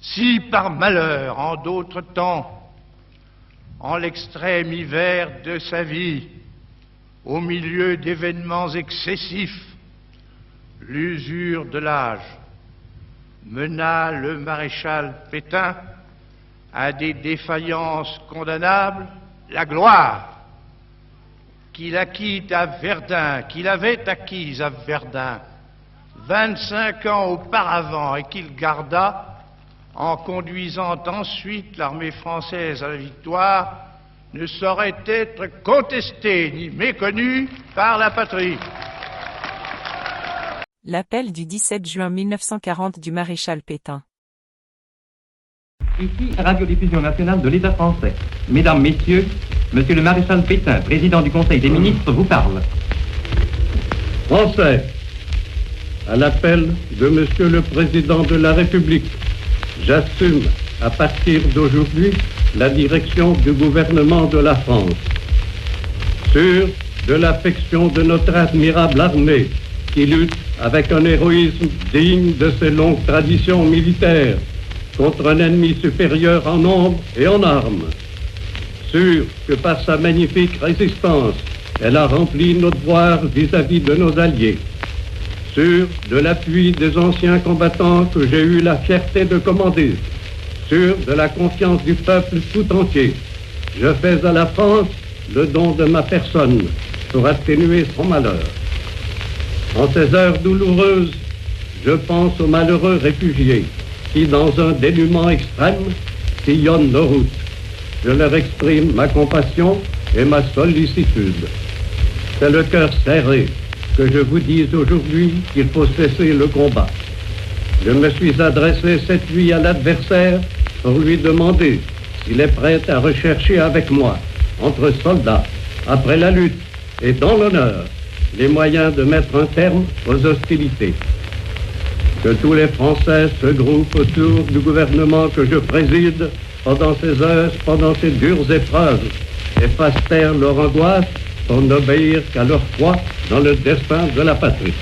Si par malheur, en d'autres temps, en l'extrême hiver de sa vie, au milieu d'événements excessifs, l'usure de l'âge mena le maréchal Pétain à des défaillances condamnables, la gloire qu'il acquit à Verdun, qu'il avait acquise à Verdun 25 ans auparavant et qu'il garda en conduisant ensuite l'armée française à la victoire, ne saurait être contestée ni méconnue par la patrie. L'appel du 17 juin 1940 du maréchal Pétain. Ici, Radiodiffusion nationale de l'État français. Mesdames, Messieurs, Monsieur le maréchal Pétain, président du Conseil des ministres, vous parle. Français, à l'appel de Monsieur le Président de la République, j'assume à partir d'aujourd'hui la direction du gouvernement de la France. Sûr de l'affection de notre admirable armée qui lutte avec un héroïsme digne de ses longues traditions militaires contre un ennemi supérieur en nombre et en armes. Sûr que par sa magnifique résistance, elle a rempli nos devoirs vis-à-vis de nos alliés. Sûr de l'appui des anciens combattants que j'ai eu la fierté de commander. Sûr de la confiance du peuple tout entier. Je fais à la France le don de ma personne pour atténuer son malheur. En ces heures douloureuses, je pense aux malheureux réfugiés qui, dans un dénuement extrême, sillonnent nos routes. Je leur exprime ma compassion et ma sollicitude. C'est le cœur serré que je vous dis aujourd'hui qu'il faut cesser le combat. Je me suis adressé cette nuit à l'adversaire pour lui demander s'il est prêt à rechercher avec moi, entre soldats, après la lutte et dans l'honneur, les moyens de mettre un terme aux hostilités. Que tous les Français se groupent autour du gouvernement que je préside pendant ces heures, pendant ces dures épreuves, et fassent taire leur angoisse pour n'obéir qu'à leur foi dans le destin de la patrie.